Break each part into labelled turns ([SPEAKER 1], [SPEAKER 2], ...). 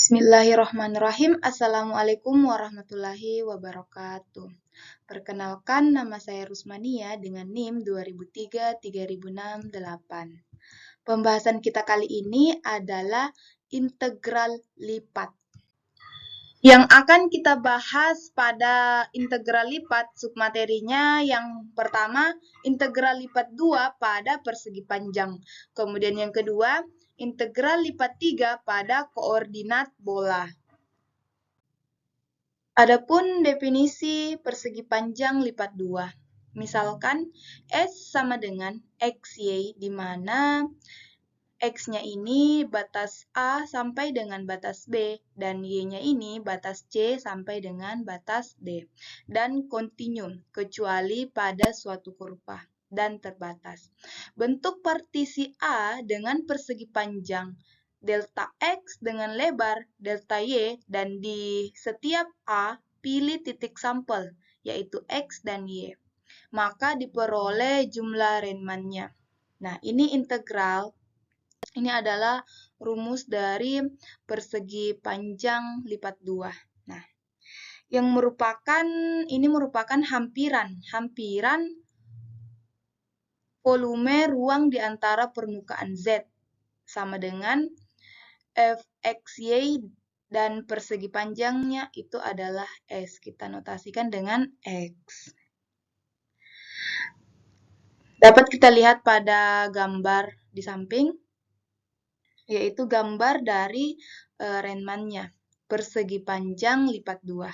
[SPEAKER 1] Bismillahirrahmanirrahim. Assalamualaikum warahmatullahi wabarakatuh. Perkenalkan, nama saya Rusmania dengan NIM 2003-3068. Pembahasan kita kali ini adalah integral lipat. Yang akan kita bahas pada integral lipat submaterinya yang pertama, integral lipat 2 pada persegi panjang. Kemudian yang kedua, integral lipat 3 pada koordinat bola. Adapun definisi persegi panjang lipat 2. Misalkan S sama dengan XY, di mana X-nya ini batas A sampai dengan batas B, dan Y-nya ini batas C sampai dengan batas D, dan kontinum, kecuali pada suatu kurva, dan terbatas. Bentuk partisi A dengan persegi panjang delta X dengan lebar delta Y, dan di setiap A, pilih titik sampel, yaitu X dan Y. Maka diperoleh jumlah Riemann-nya. Nah, ini integral. Ini adalah rumus dari persegi panjang lipat 2. Nah, yang ini merupakan hampiran volume ruang di antara permukaan Z sama dengan Fxy, dan persegi panjangnya itu adalah S. Kita notasikan dengan X. Dapat kita lihat pada gambar di samping, yaitu gambar dari Riemann-nya, persegi panjang lipat 2.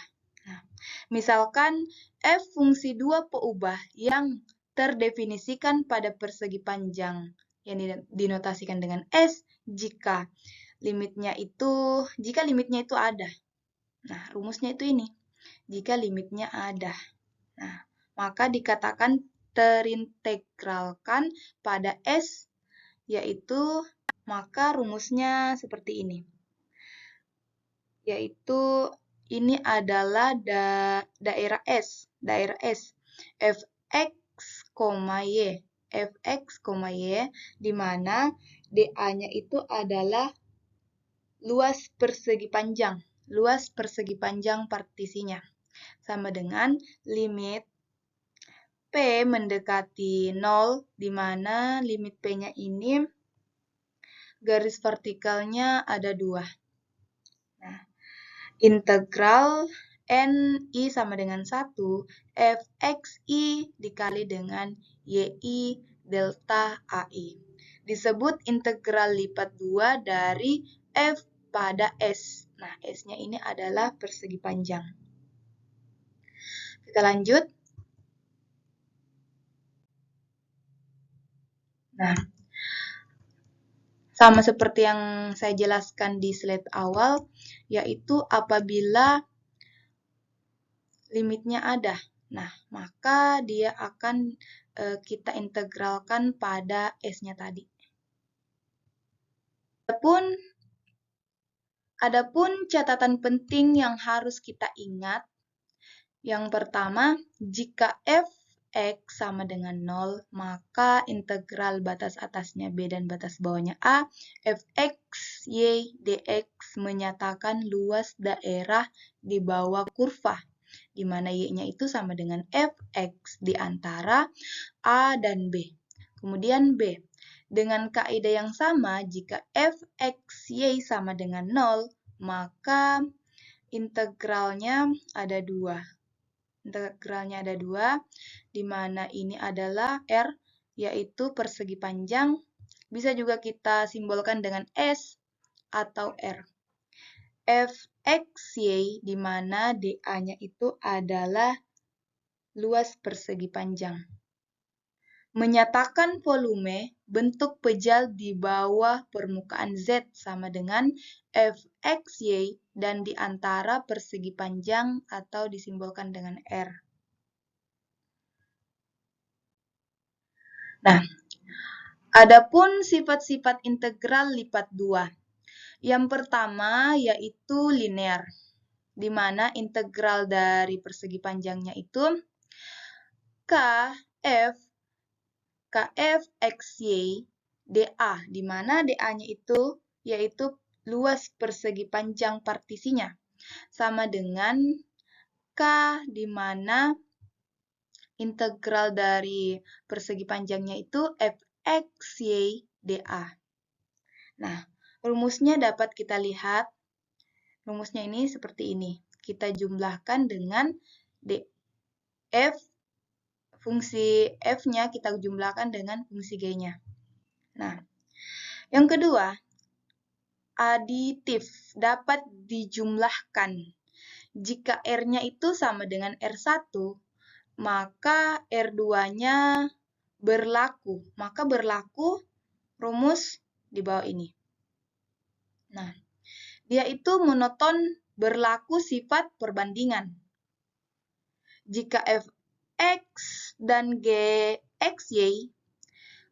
[SPEAKER 1] Nah, misalkan F fungsi 2 peubah yang terdefinisikan pada persegi panjang yang dinotasikan dengan S jika limitnya itu ada. Nah, rumusnya itu ini. Jika limitnya ada. Nah, maka dikatakan terintegralkan pada S, yaitu maka rumusnya seperti ini. Yaitu ini adalah daerah S. Fx, Y, di mana dA-nya itu adalah luas persegi panjang partisinya. Sama dengan limit P mendekati 0, di mana limit P-nya ini garis vertikalnya ada 2. Nah, integral NI sama dengan 1, Fxi dikali dengan YI delta AI. Disebut integral lipat 2 dari F pada S. Nah, S-nya ini adalah persegi panjang. Kita lanjut. Nah, sama seperti yang saya jelaskan di slide awal, yaitu apabila limitnya ada. Nah, maka dia akan kita integralkan pada S-nya tadi. Adapun catatan penting yang harus kita ingat, yang pertama, jika Fx sama dengan 0, maka integral batas atasnya B dan batas bawahnya A, Fx, Y, dx menyatakan luas daerah di bawah kurva, di mana Y-nya itu sama dengan Fx di antara A dan B. Kemudian B, dengan kaidah yang sama, jika Fxy sama dengan 0, maka integralnya ada 2. Integralnya ada 2, di mana ini adalah R, yaitu persegi panjang. Bisa juga kita simbolkan dengan S atau R. Fxy, di mana dA-nya itu adalah luas persegi panjang. Menyatakan volume bentuk pejal di bawah permukaan Z sama dengan Fxy, dan di antara persegi panjang atau disimbolkan dengan R. Nah, adapun sifat-sifat integral lipat 2. Yang pertama yaitu linear, di mana integral dari persegi panjangnya itu Kf Xy dA, di mana dA-nya itu yaitu luas persegi panjang partisinya, sama dengan K, di mana integral dari persegi panjangnya itu fx y dA. Nah, rumusnya dapat kita lihat. Rumusnya ini seperti ini. Kita jumlahkan dengan df, fungsi f-nya kita jumlahkan dengan fungsi g-nya. Nah, yang kedua, aditif dapat dijumlahkan. Jika R-nya itu sama dengan R1, maka R2-nya berlaku. Maka berlaku rumus di bawah ini. Nah, dia itu monoton berlaku sifat perbandingan. Jika fx dan gxy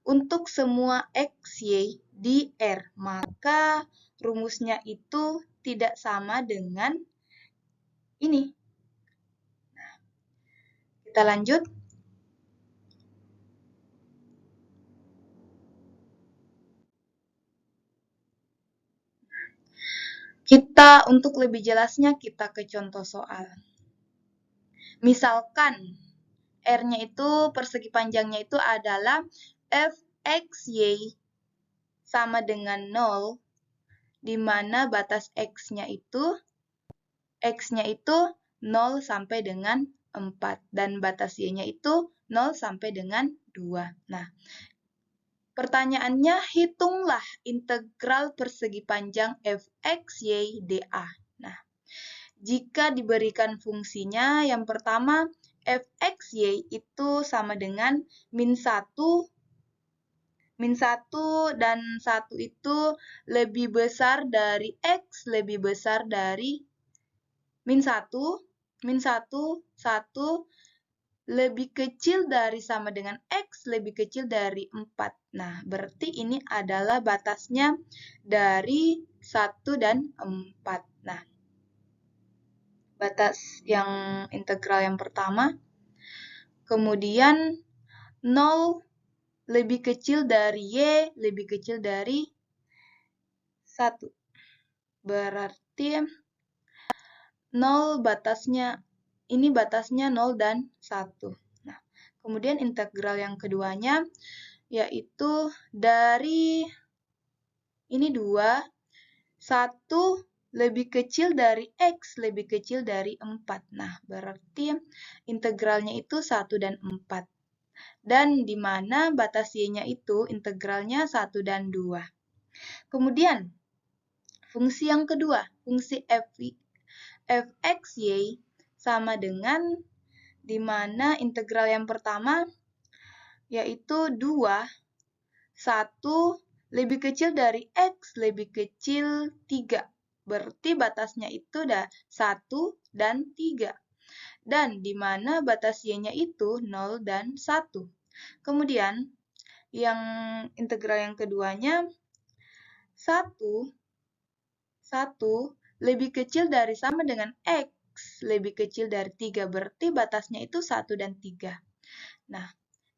[SPEAKER 1] untuk semua xy di R, maka rumusnya itu tidak sama dengan ini. Nah, kita lanjut. Untuk lebih jelasnya, kita ke contoh soal. Misalkan R-nya itu, persegi panjangnya itu adalah fxy sama dengan 0, di mana batas X-nya itu 0 sampai dengan 4, dan batas Y-nya itu 0 sampai dengan 2. Nah, pertanyaannya, hitunglah integral persegi panjang fxy dA. Nah, jika diberikan fungsinya, yang pertama, fxy itu sama dengan min 1, dan 1 itu lebih besar dari X, lebih besar dari min 1, 1 lebih kecil dari sama dengan X, lebih kecil dari 4. Nah, berarti ini adalah batasnya dari 1 dan 4. Nah, batas yang integral yang pertama. Kemudian 0 lebih kecil dari Y, lebih kecil dari 1. Berarti 0 batasnya, ini batasnya 0 dan 1. Nah, kemudian integral yang keduanya, yaitu dari ini 2, 1 lebih kecil dari X, lebih kecil dari 4. Nah, berarti integralnya itu 1 dan 4. Dan di mana batas Y-nya itu integralnya 1 dan 2. Kemudian, fungsi yang kedua, fungsi fxy sama dengan di mana integral yang pertama yaitu 2, 1 lebih kecil dari X, lebih kecil 3. Berarti batasnya itu 1 dan 3. Dan di mana batas Y-nya itu 0 dan 1. Kemudian, yang integral yang keduanya, 1 lebih kecil dari sama dengan X, lebih kecil dari 3. Berarti batasnya itu 1 dan 3. Nah,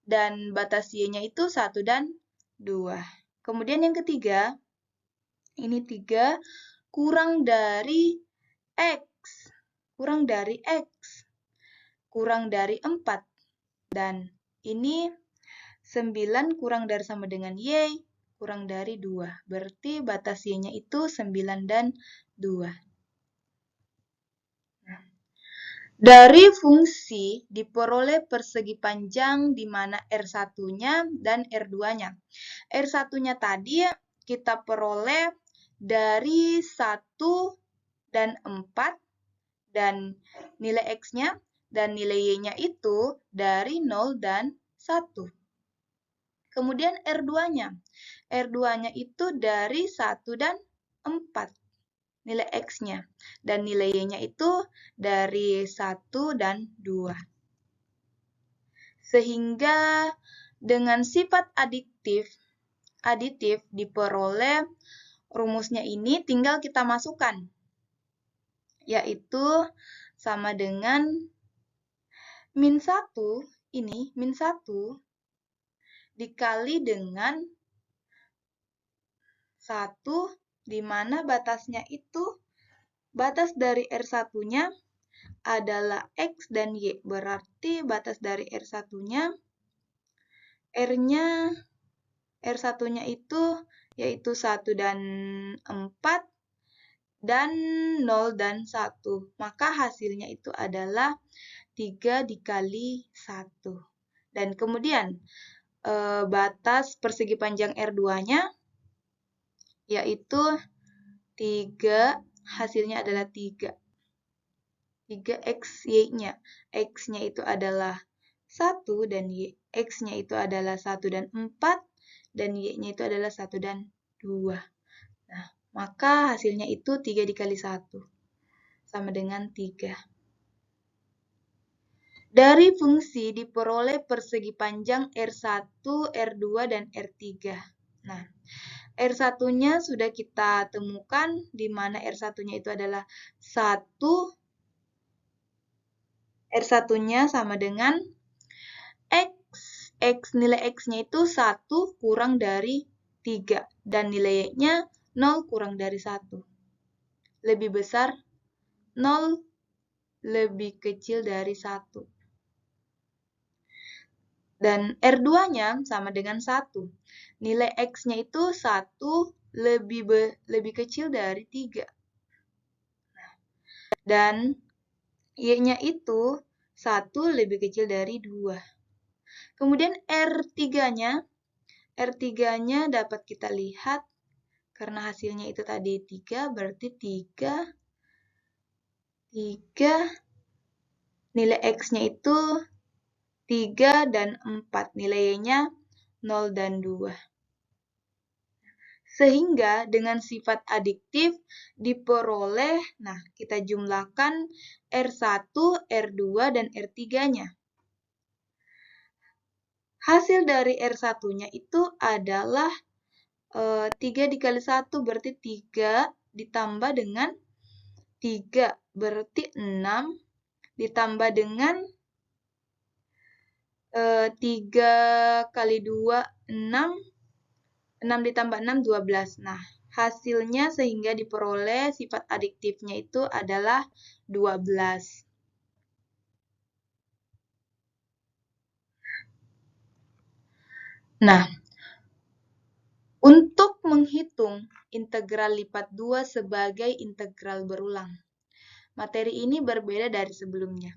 [SPEAKER 1] dan batas Y-nya itu 1 dan 2. Kemudian yang ketiga, ini 3 kurang dari X, kurang dari X, kurang dari 4. Dan ini 9 kurang dari sama dengan Y, kurang dari 2. Berarti batas Y-nya itu 9 dan 2. Nah, dari fungsi diperoleh persegi panjang di mana R1-nya dan R2-nya. R1-nya tadi kita peroleh dari 1 dan 4, dan nilai X-nya dan nilai Y-nya itu dari 0 dan 1. Kemudian R2-nya. R2-nya itu dari 1 dan 4, nilai X-nya. Dan nilai Y-nya itu dari 1 dan 2. Sehingga dengan sifat aditif diperoleh rumusnya ini tinggal kita masukkan. Yaitu sama dengan min 1, ini min 1 dikali dengan 1 di mana batasnya itu, batas dari R1-nya adalah X dan Y. Berarti batas dari R1-nya, R1-nya itu yaitu 1 dan 4, dan 0 dan 1. Maka hasilnya itu adalah 3 dikali 1. Dan kemudian batas persegi panjang R2-nya yaitu 3, hasilnya adalah 3. 3X, Y-nya. X-nya itu adalah 1 dan X-nya itu adalah 1 dan 4, dan Y-nya itu adalah 1 dan 2. Nah, maka hasilnya itu 3 dikali 1, sama dengan 3. Dari fungsi diperoleh persegi panjang R1, R2, dan R3. Nah, R1-nya sudah kita temukan, di mana R1-nya itu adalah 1. R1-nya sama dengan X. Nilai X-nya itu 1 kurang dari 3. Dan nilai Y-nya 0 kurang dari 1. Lebih besar 0, lebih kecil dari 1. Dan R2-nya sama dengan 1. Nilai X-nya itu 1 lebih kecil dari 3. Dan Y-nya itu 1 lebih kecil dari 2. Kemudian R3-nya dapat kita lihat, karena hasilnya itu tadi 3, berarti 3, nilai X-nya itu 3 dan 4, nilai Y-nya 0 dan 2. Sehingga dengan sifat adiktif diperoleh, nah kita jumlahkan R1, R2, dan R3-nya. Hasil dari R1-nya itu adalah 3 dikali 1, berarti 3 ditambah dengan 3, berarti 6, ditambah dengan 3 kali 2, 6, 6 ditambah 6, 12. Nah, hasilnya sehingga diperoleh sifat adiktifnya itu adalah 12. Nah, untuk menghitung integral lipat 2 sebagai integral berulang, materi ini berbeda dari sebelumnya.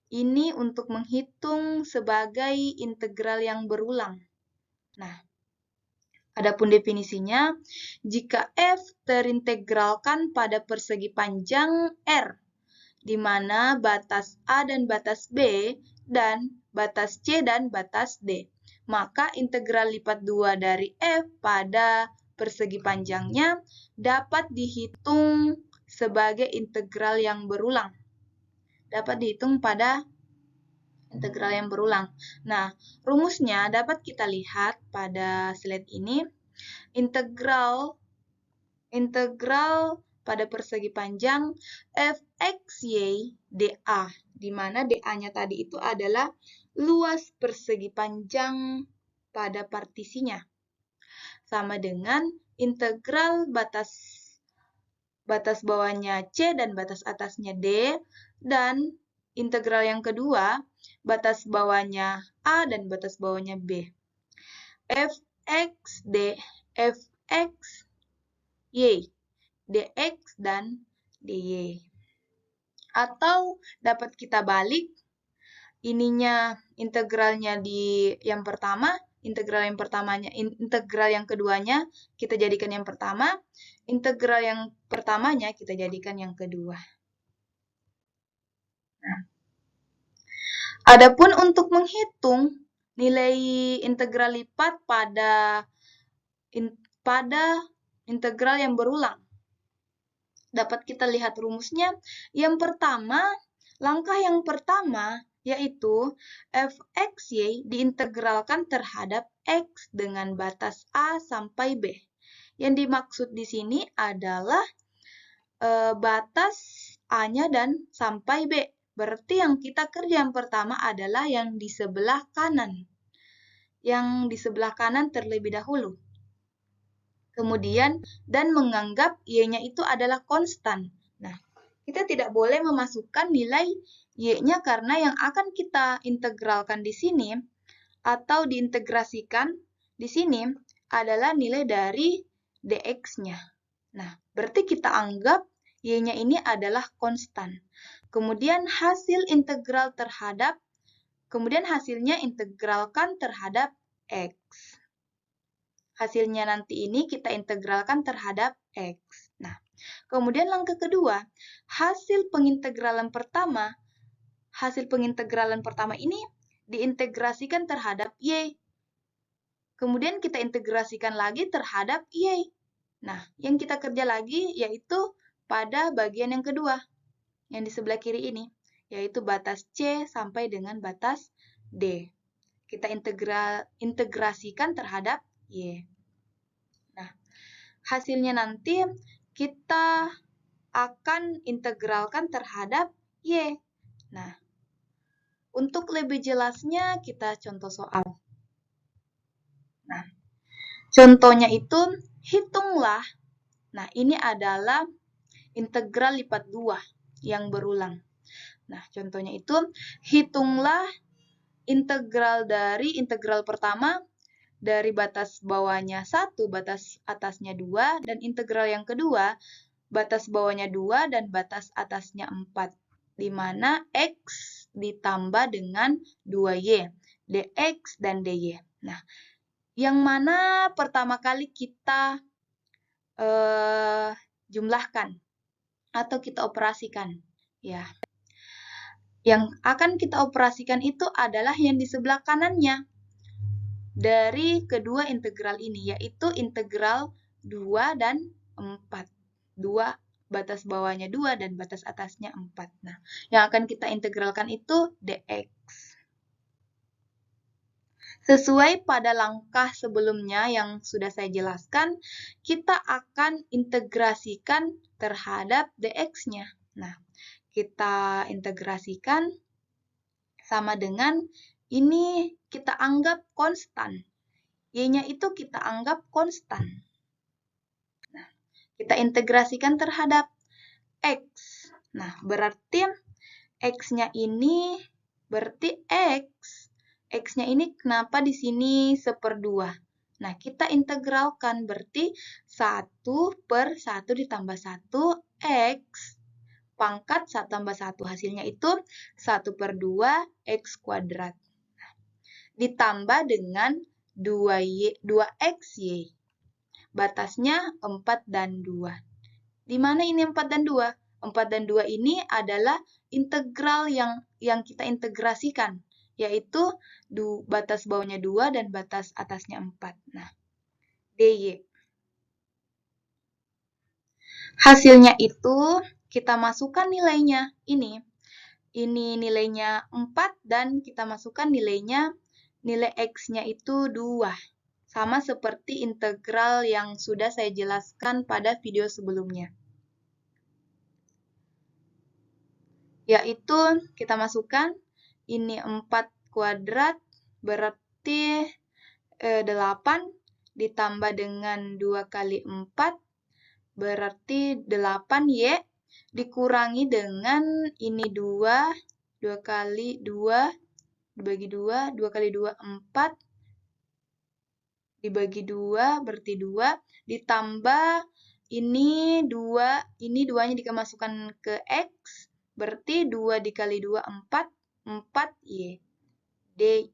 [SPEAKER 1] Ini untuk menghitung sebagai integral yang berulang. Nah, adapun definisinya, jika f terintegralkan pada persegi panjang R, di mana batas A dan batas B, dan batas C dan batas D, maka integral lipat 2 dari f pada persegi panjangnya dapat dihitung sebagai integral yang berulang. Dapat dihitung pada integral yang berulang. Nah, rumusnya dapat kita lihat pada slide ini. Integral pada persegi panjang fxy dA, di mana dA-nya tadi itu adalah luas persegi panjang pada partisinya, sama dengan integral batas bawahnya C dan batas atasnya D, dan integral yang kedua, batas bawahnya A dan batas bawahnya B. fx y, dx, dan dy. Atau dapat kita balik, ininya integralnya di yang pertama, integral yang keduanya kita jadikan yang pertama, integral yang pertamanya kita jadikan yang kedua. Nah, adapun untuk menghitung nilai integral lipat pada integral yang berulang, dapat kita lihat rumusnya. Langkah yang pertama yaitu fxy diintegralkan terhadap x dengan batas A sampai B. Yang dimaksud di sini adalah batas A-nya dan sampai B. Berarti yang kita kerja yang pertama adalah yang di sebelah kanan. Yang di sebelah kanan terlebih dahulu. Kemudian, dan menganggap Y-nya itu adalah konstan. Nah, kita tidak boleh memasukkan nilai Y-nya karena yang akan kita integralkan di sini atau diintegrasikan di sini adalah nilai dari dx-nya. Nah, berarti kita anggap Y-nya ini adalah konstan. Kemudian hasilnya integralkan terhadap X. Hasilnya nanti ini kita integralkan terhadap X. Nah, kemudian langkah kedua, hasil pengintegralan pertama ini diintegrasikan terhadap Y. Kemudian kita integrasikan lagi terhadap Y. Nah, yang kita kerja lagi yaitu pada bagian yang kedua, yang di sebelah kiri ini, yaitu batas C sampai dengan batas D. Kita integrasikan terhadap Y. Nah, hasilnya nanti kita akan integralkan terhadap Y. Nah, untuk lebih jelasnya kita contoh soal. Nah, contohnya itu hitunglah. Nah, ini adalah integral lipat 2 yang berulang. Nah, contohnya itu hitunglah integral dari integral pertama dari batas bawahnya 1, batas atasnya 2, dan integral yang kedua, batas bawahnya 2 dan batas atasnya 4, di mana X ditambah dengan 2Y, dx dan dy. Nah, yang mana pertama kali kita jumlahkan atau kita operasikan? Ya. Yang akan kita operasikan itu adalah yang di sebelah kanannya dari kedua integral ini, yaitu integral 2 dan 4. 2, batas bawahnya 2 dan batas atasnya 4. Nah, yang akan kita integralkan itu dx. Sesuai pada langkah sebelumnya yang sudah saya jelaskan, kita akan integrasikan terhadap dx-nya. Nah, kita integrasikan sama dengan ini kita anggap konstan. Y-nya itu kita anggap konstan. Nah, kita integrasikan terhadap X. Nah, berarti X-nya ini berarti X. X-nya ini kenapa di sini 1/2? Nah, kita integralkan berarti 1/1 ditambah 1 X pangkat 1 tambah 1. Hasilnya itu 1/2 X kuadrat. Ditambah dengan 2xy. Batasnya 4 dan 2. Di mana ini 4 dan 2? 4 dan 2 ini adalah integral yang kita integrasikan, yaitu batas bawahnya 2 dan batas atasnya 4. Nah, dy. Hasilnya itu kita masukkan nilainya. Ini nilainya 4 dan kita masukkan nilai X-nya itu 2. Sama seperti integral yang sudah saya jelaskan pada video sebelumnya. Yaitu kita masukkan ini 4 kuadrat berarti 8 ditambah dengan 2 kali 4 berarti 8Y dikurangi dengan ini 2 kali 2 dibagi 2, 2 kali 2 4 dibagi 2 berarti 2 ditambah ini 2, ini 2-nya dimasukkan ke X berarti 2 dikali 2 4, 4Y dy.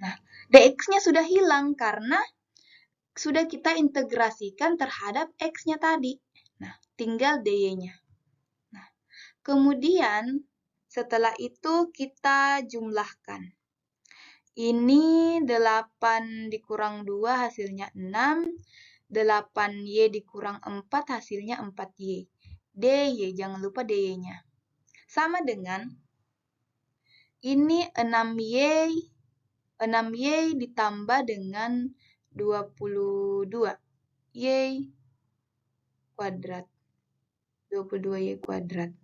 [SPEAKER 1] Nah, dx-nya sudah hilang karena sudah kita integrasikan terhadap X-nya tadi. Nah, tinggal dy-nya. Nah, kemudian setelah itu kita jumlahkan. Ini 8 dikurang 2 hasilnya 6. 8Y dikurang 4 hasilnya 4Y. dy, jangan lupa dy-nya. Sama dengan ini 6Y ditambah dengan 22. Y kuadrat. 22Y kuadrat.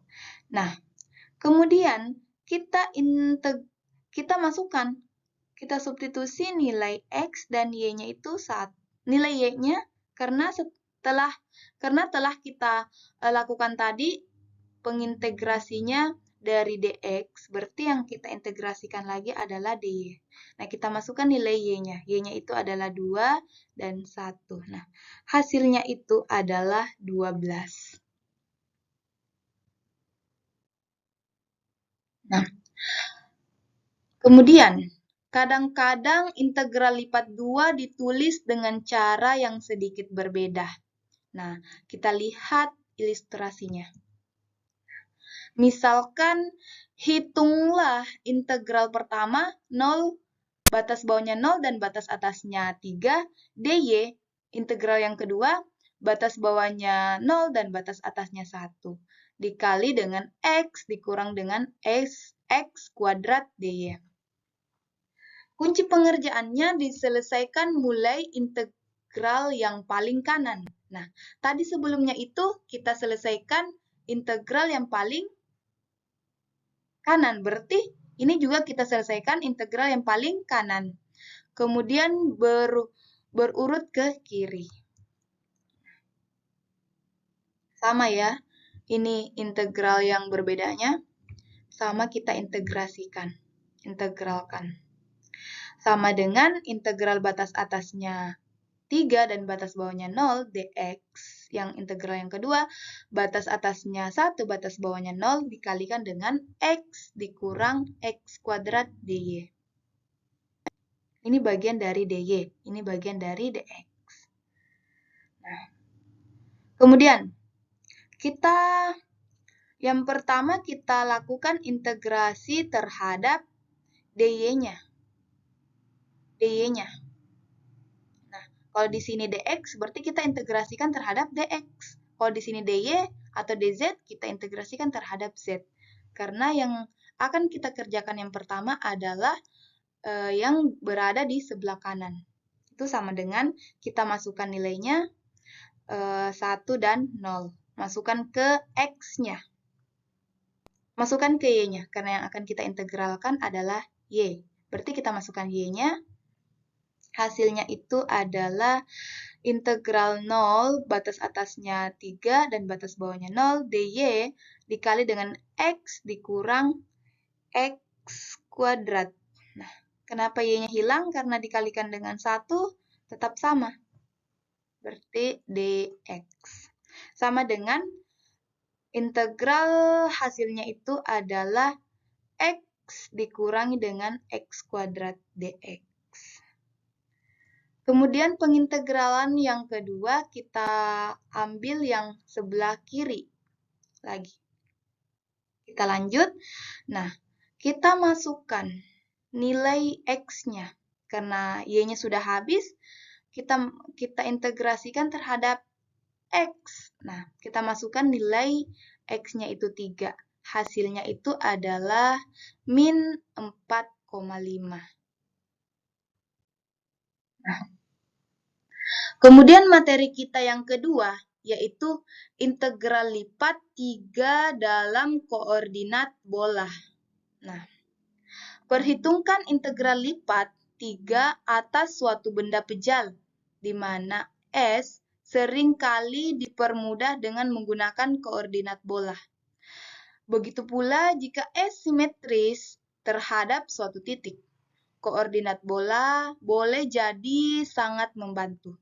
[SPEAKER 1] Nah, kemudian kita masukkan kita substitusi nilai X dan Y-nya itu nilai Y-nya karena telah kita lakukan tadi pengintegrasinya dari dx, berarti yang kita integrasikan lagi adalah dy. Nah, kita masukkan nilai y-nya. Y-nya itu adalah 2 dan 1. Nah, hasilnya itu adalah 12. Nah, kemudian, kadang-kadang integral lipat 2 ditulis dengan cara yang sedikit berbeda. Nah, kita lihat ilustrasinya. Misalkan, hitunglah integral pertama 0, batas bawahnya 0 dan batas atasnya 3, dy, integral yang kedua, batas bawahnya 0 dan batas atasnya 1, dikali dengan x dikurang dengan x kuadrat dy. Kunci pengerjaannya diselesaikan mulai integral yang paling kanan. Nah, tadi sebelumnya itu kita selesaikan integral yang paling kanan. Berarti ini juga kita selesaikan integral yang paling kanan. Kemudian berurut ke kiri. Sama ya. Ini integral yang berbedanya. Sama kita integrasikan. Integralkan. Sama dengan integral batas atasnya 3 dan batas bawahnya 0 dx. Yang integral yang kedua, batas atasnya 1, batas bawahnya 0 dikalikan dengan x dikurang x kuadrat dy. Ini bagian dari dy, ini bagian dari dx. Nah, kemudian, yang pertama kita lakukan integrasi terhadap dy-nya. Kalau di sini dx, berarti kita integrasikan terhadap dx. Kalau di sini dy atau dz, kita integrasikan terhadap z. Karena yang akan kita kerjakan yang pertama adalah yang berada di sebelah kanan. Itu sama dengan kita masukkan nilainya 1 dan 0. Masukkan ke x-nya. Masukkan ke y-nya, karena yang akan kita integralkan adalah y. Berarti kita masukkan y-nya. Hasilnya itu adalah integral 0, batas atasnya 3 dan batas bawahnya 0, dy dikali dengan x dikurang x kuadrat. Nah, kenapa y-nya hilang? Karena dikalikan dengan 1, tetap sama. Berarti dx. Sama dengan integral hasilnya itu adalah x dikurangi dengan x kuadrat dx. Kemudian pengintegralan yang kedua kita ambil yang sebelah kiri lagi. Kita lanjut. Nah, kita masukkan nilai x-nya. Karena y-nya sudah habis, kita integrasikan terhadap x. Nah, kita masukkan nilai x-nya itu 3. Hasilnya itu adalah min 4,5. Nah, kemudian materi kita yang kedua, yaitu integral lipat 3 dalam koordinat bola. Nah, perhitungkan integral lipat 3 atas suatu benda pejal, di mana S seringkali dipermudah dengan menggunakan koordinat bola. Begitu pula jika S simetris terhadap suatu titik. Koordinat bola boleh jadi sangat membantu.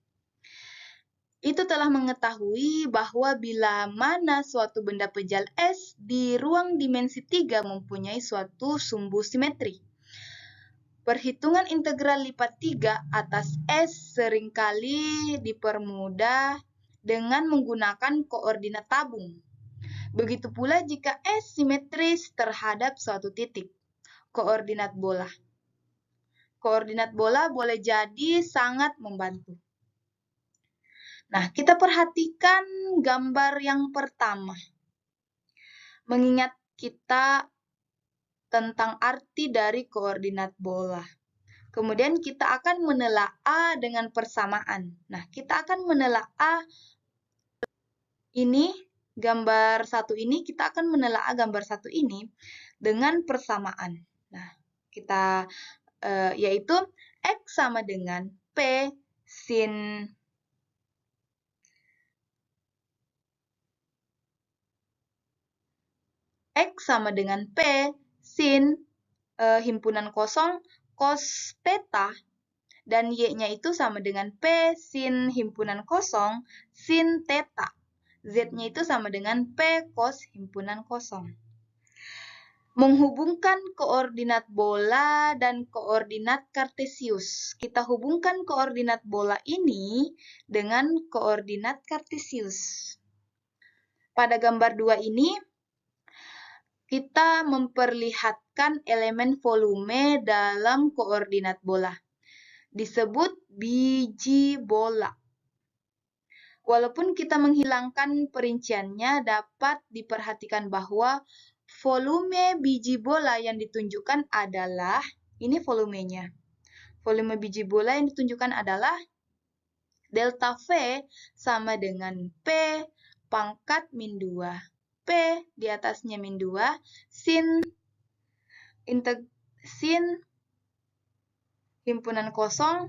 [SPEAKER 1] Itu telah mengetahui bahwa bila mana suatu benda pejal S di ruang dimensi 3 mempunyai suatu sumbu simetri. Perhitungan integral lipat 3 atas S seringkali dipermudah dengan menggunakan koordinat tabung. Begitu pula jika S simetris terhadap suatu titik. Koordinat bola. Koordinat bola boleh jadi sangat membantu. Nah, kita perhatikan gambar yang pertama. Mengingat kita tentang arti dari koordinat bola. Kemudian kita akan menelaah dengan persamaan. Nah, kita akan menelaah ini, gambar satu ini, kita akan menelaah gambar satu ini dengan persamaan. Nah, kita yaitu X sama dengan P sin X sama dengan P sin himpunan kosong cos theta, dan Y-nya itu sama dengan P sin himpunan kosong sin theta. Z-nya itu sama dengan P cos himpunan kosong. Menghubungkan koordinat bola dan koordinat kartesius. Kita hubungkan koordinat bola ini dengan koordinat kartesius. Pada gambar 2 ini, kita memperlihatkan elemen volume dalam koordinat bola. Disebut biji bola. Walaupun kita menghilangkan perinciannya, dapat diperhatikan bahwa volume biji bola yang ditunjukkan adalah, ini volumenya. Volume biji bola yang ditunjukkan adalah delta V sama dengan P pangkat min 2. P di atasnya min 2 sin himpunan kosong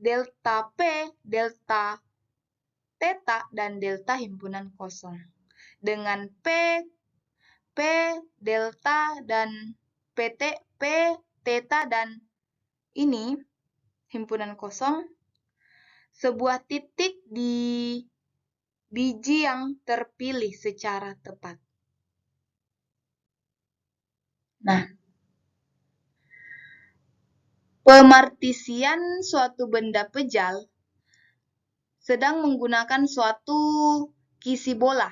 [SPEAKER 1] delta P, delta theta, dan delta himpunan kosong. Dengan P, delta, dan P, theta, dan ini himpunan kosong, sebuah titik di biji yang terpilih secara tepat. Nah, pemartisian suatu benda pejal sedang menggunakan suatu kisi bola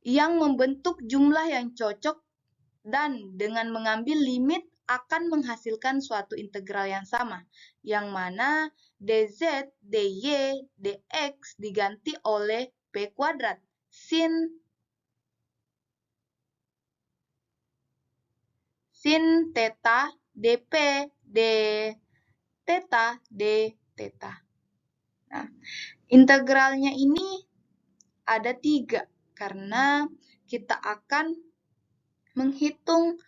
[SPEAKER 1] yang membentuk jumlah yang cocok dan dengan mengambil limit akan menghasilkan suatu integral yang sama, yang mana dz, dy, dx diganti oleh p kuadrat sin theta dp d theta d theta. Nah, integralnya ini ada 3 karena kita akan menghitung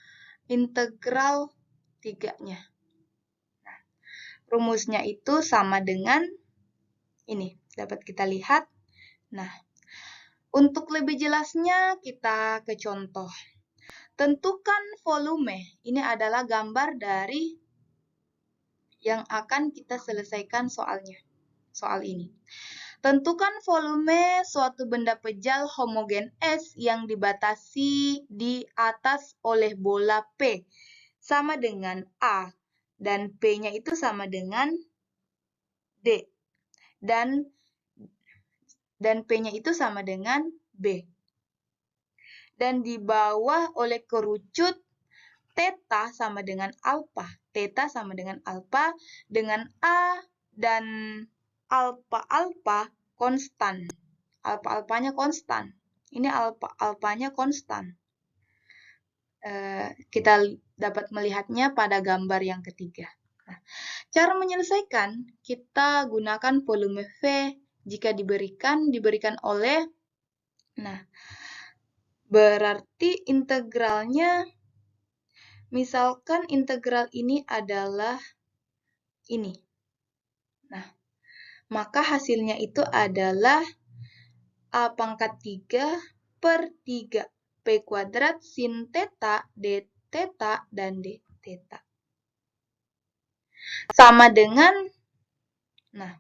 [SPEAKER 1] integral 3-nya. Nah, rumusnya itu sama dengan ini, dapat kita lihat. Nah, untuk lebih jelasnya kita ke contoh. Tentukan volume. Ini adalah gambar dari yang akan kita selesaikan soalnya. Soal ini. Tentukan volume suatu benda pejal homogen S yang dibatasi di atas oleh bola P sama dengan A, dan P-nya itu sama dengan D, dan P-nya itu sama dengan B. Dan di bawah oleh kerucut theta sama dengan alpha. Theta sama dengan alpha dengan A dan alpha konstan. Alpha-alpanya konstan. Ini alpha-alpanya konstan. Kita dapat melihatnya pada gambar yang ketiga. Nah, cara menyelesaikan, kita gunakan volume V jika diberikan oleh, nah, berarti integralnya, misalkan integral ini adalah ini. Nah, maka hasilnya itu adalah A pangkat 3 per 3 P kuadrat sin theta, D theta, dan D theta. Sama dengan, nah,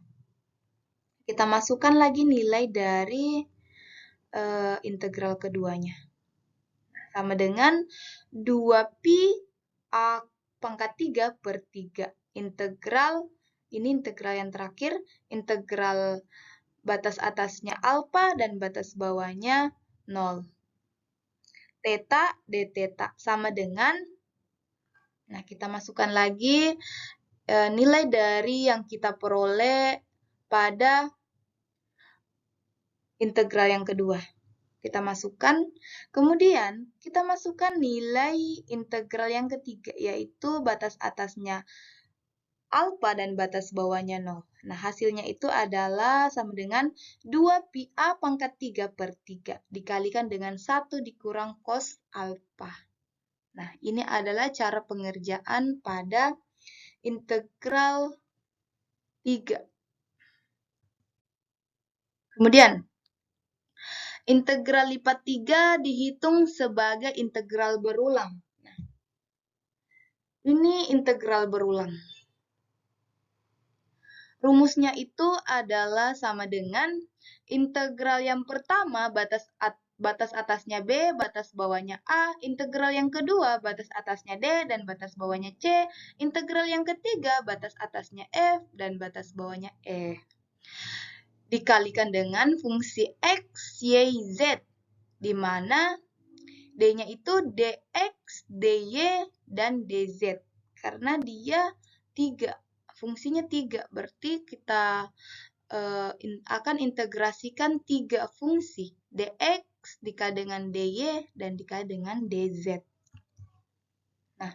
[SPEAKER 1] kita masukkan lagi nilai dari integral keduanya. Sama dengan 2pi A pangkat 3 per 3. Integral, ini integral yang terakhir, integral batas atasnya alpha dan batas bawahnya 0. Theta, d theta sama dengan, nah, kita masukkan lagi nilai dari yang kita peroleh pada integral yang kedua. Kita masukkan, kemudian kita masukkan nilai integral yang ketiga, yaitu batas atasnya alpha dan batas bawahnya 0. Nah, hasilnya itu adalah sama dengan 2pi A pangkat 3 per 3 dikalikan dengan 1 dikurang cos alpha. Nah, ini adalah cara pengerjaan pada integral 3. Kemudian, integral lipat 3 dihitung sebagai integral berulang. Nah, ini integral berulang. Rumusnya itu adalah sama dengan integral yang pertama batas atasnya B, batas bawahnya A, integral yang kedua batas atasnya D dan batas bawahnya C, integral yang ketiga batas atasnya F dan batas bawahnya E. Dikalikan dengan fungsi X, Y, Z, di mana D-nya itu dx, dy, dan dz. Karena dia 3, fungsinya 3. Berarti kita akan integrasikan 3 fungsi. dx dikali dengan dy dan dikali dengan dz. Nah,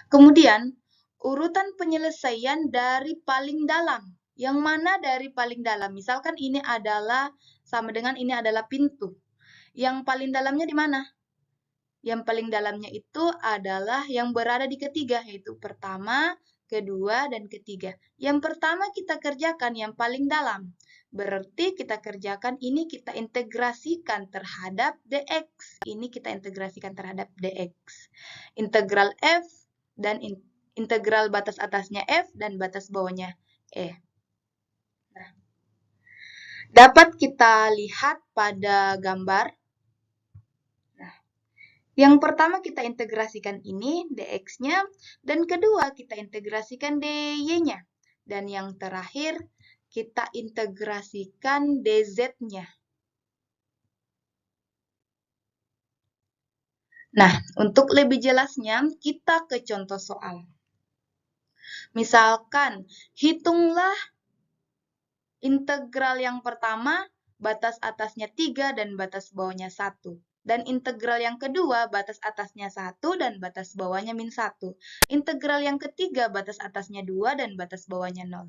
[SPEAKER 1] kemudian urutan penyelesaian dari paling dalam. Yang mana dari paling dalam? Misalkan ini adalah sama dengan ini adalah pintu. Yang paling dalamnya di mana? Yang paling dalamnya itu adalah yang berada di ketiga, yaitu pertama, kedua, dan ketiga. Yang pertama kita kerjakan yang paling dalam. Berarti kita kerjakan ini kita integrasikan terhadap dx. Ini kita integrasikan terhadap dx. Integral f dan integral batas atasnya f dan batas bawahnya e. Nah, dapat kita lihat pada gambar. Yang pertama kita integrasikan ini dx-nya, dan kedua kita integrasikan dy-nya. Dan yang terakhir kita integrasikan dz-nya. Nah, untuk lebih jelasnya kita ke contoh soal. Misalkan, hitunglah integral yang pertama, batas atasnya 3 dan batas bawahnya 1. Dan integral yang kedua, batas atasnya 1 dan batas bawahnya min 1. Integral yang ketiga, batas atasnya 2 dan batas bawahnya 0.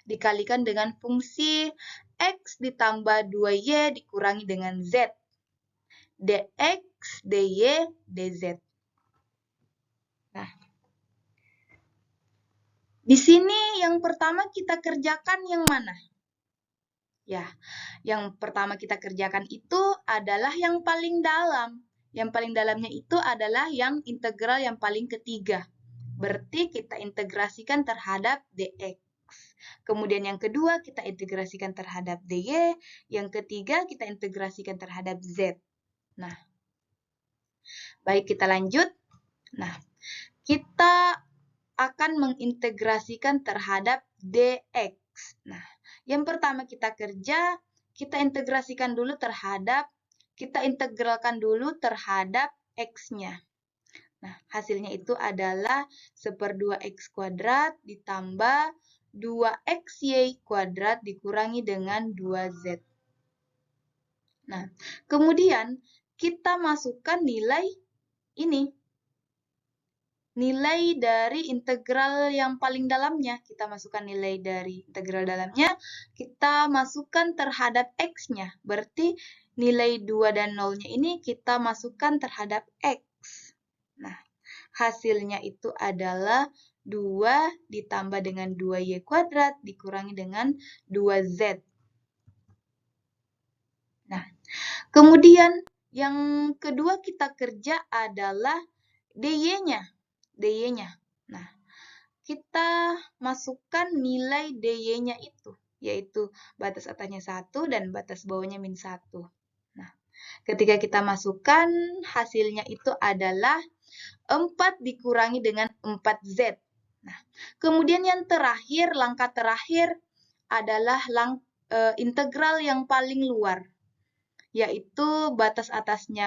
[SPEAKER 1] Dikalikan dengan fungsi x ditambah 2y dikurangi dengan z. dx, dy, dz. Nah, di sini yang pertama kita kerjakan yang mana? Ya, yang pertama kita kerjakan itu adalah yang paling dalam. Yang paling dalamnya itu adalah yang integral yang paling ketiga. Berarti kita integrasikan terhadap dx. Kemudian yang kedua kita integrasikan terhadap dy. Yang ketiga kita integrasikan terhadap z. Nah, baik kita lanjut. Nah, kita akan mengintegrasikan terhadap dx. Nah, yang pertama kita kerja, kita integrasikan dulu terhadap, kita integralkan dulu terhadap x-nya. Nah, hasilnya itu adalah 1/2x kuadrat ditambah 2xy kuadrat dikurangi dengan 2z. Nah, kemudian kita masukkan nilai ini. Nilai dari integral yang paling dalamnya. Kita masukkan nilai dari integral dalamnya, kita masukkan terhadap x-nya. Berarti nilai 2 dan 0-nya ini kita masukkan terhadap x. Nah, hasilnya itu adalah 2 ditambah dengan 2y kuadrat dikurangi dengan 2z. Nah, kemudian yang kedua kita kerja adalah dy-nya. Nah, kita masukkan nilai dy-nya itu, yaitu batas atasnya 1 dan batas bawahnya min 1. Nah, ketika kita masukkan, hasilnya itu adalah 4 dikurangi dengan 4z. Nah, kemudian yang terakhir, langkah terakhir adalah integral yang paling luar, yaitu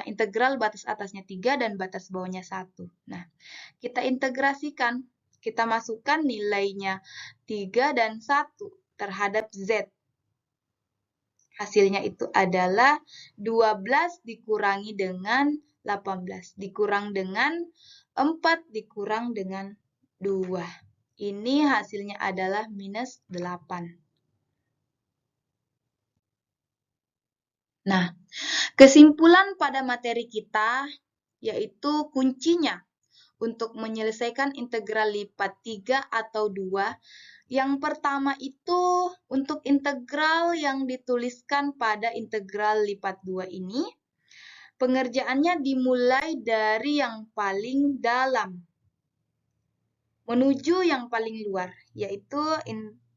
[SPEAKER 1] integral batas atasnya 3 dan batas bawahnya 1. Nah, kita integrasikan, kita masukkan nilainya 3 dan 1 terhadap z. Hasilnya itu adalah 12 dikurangi dengan 18, dikurang dengan 4 dikurang dengan 2. Ini hasilnya adalah minus 8. Nah, kesimpulan pada materi kita yaitu kuncinya untuk menyelesaikan integral lipat 3 atau 2. Yang pertama itu untuk integral yang dituliskan pada integral lipat 2 ini, pengerjaannya dimulai dari yang paling dalam menuju yang paling luar, yaitu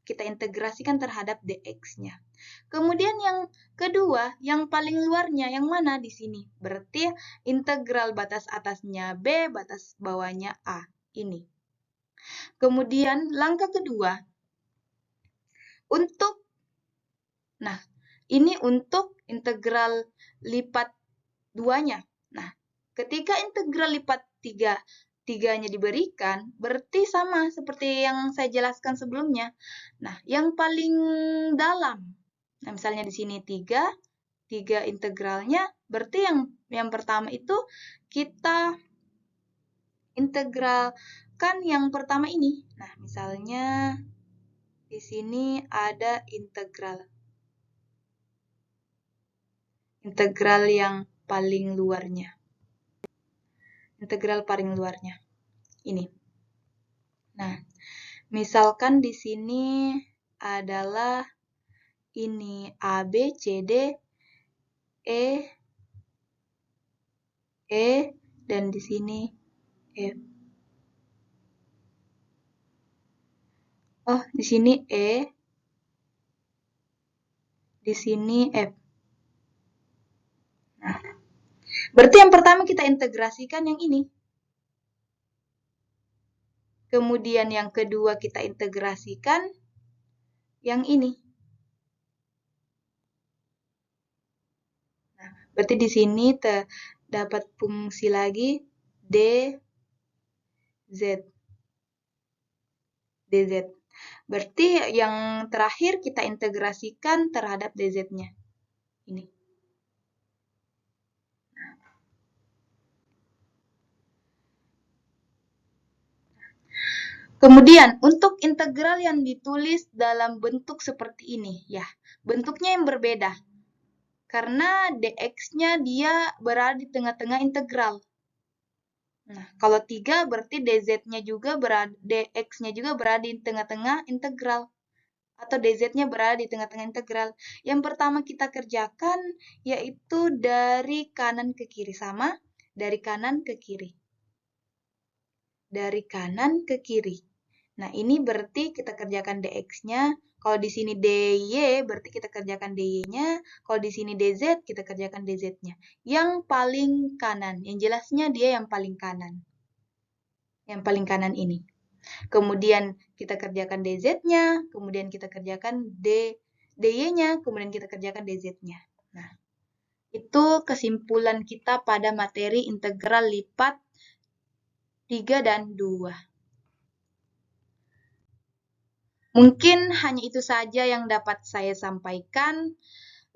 [SPEAKER 1] kita integrasikan terhadap dx-nya. Kemudian yang kedua, yang paling luarnya yang mana di sini? Berarti integral batas atasnya B, batas bawahnya A. Ini. Kemudian langkah kedua, ini untuk integral lipat 2-nya. Nah, ketika integral lipat 3-nya diberikan, berarti sama seperti yang saya jelaskan sebelumnya. Nah, yang paling dalam, nah misalnya di sini 3 integralnya, berarti yang pertama itu kita integralkan yang pertama ini. Nah, misalnya di sini ada integral yang paling luarnya. Integral paling luarnya. Ini. Nah, misalkan di sini adalah ini A, B, C, D, E, dan di sini F. Oh, di sini E, di sini F. Nah, berarti yang pertama kita integrasikan yang ini. Kemudian yang kedua kita integrasikan yang ini. Nah, berarti di sini terdapat fungsi lagi dz. Berarti yang terakhir kita integrasikan terhadap dz-nya. Ini. Kemudian, untuk integral yang ditulis dalam bentuk seperti ini, ya, bentuknya yang berbeda. Karena dx-nya dia berada di tengah-tengah integral. Nah, kalau 3 berarti dz-nya juga dx-nya juga berada di tengah-tengah integral. Atau dz-nya berada di tengah-tengah integral. Yang pertama kita kerjakan yaitu dari kanan ke kiri. Sama, dari kanan ke kiri. Dari kanan ke kiri. Nah, ini berarti kita kerjakan dx-nya. Kalau di sini dy, berarti kita kerjakan dy-nya. Kalau di sini dz, kita kerjakan dz-nya. Yang paling kanan. Yang jelasnya dia yang paling kanan. Yang paling kanan ini. Kemudian kita kerjakan dz-nya. Kemudian kita kerjakan dy-nya. Kemudian kita kerjakan dz-nya. Nah, itu kesimpulan kita pada materi integral lipat 3 dan 2. Mungkin hanya itu saja yang dapat saya sampaikan.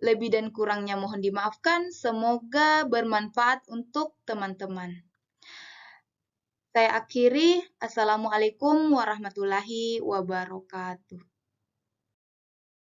[SPEAKER 1] Lebih dan kurangnya mohon dimaafkan. Semoga bermanfaat untuk teman-teman. Saya akhiri. Assalamualaikum warahmatullahi wabarakatuh.